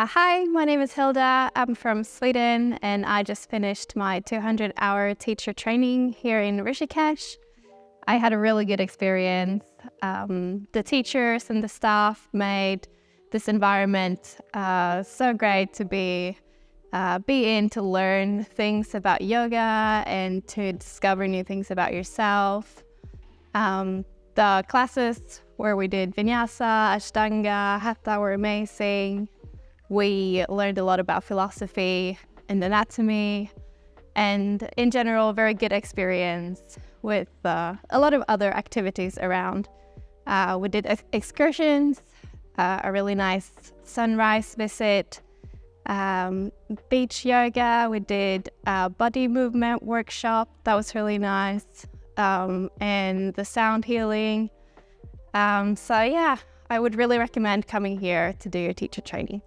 Hi, my name is Hilda. I'm from Sweden, and I just finished my 200-hour teacher training here in Rishikesh. I had a really good experience. The teachers and the staff made this environment so great to be in, to learn things about yoga and to discover new things about yourself. The classes where we did Vinyasa, Ashtanga, Hatha were amazing. We learned a lot about philosophy and anatomy, and in general, very good experience with a lot of other activities around. We did excursions, a really nice sunrise visit, beach yoga. We did a body movement workshop. That was really nice. And the sound healing. So yeah, I would really recommend coming here to do your teacher training.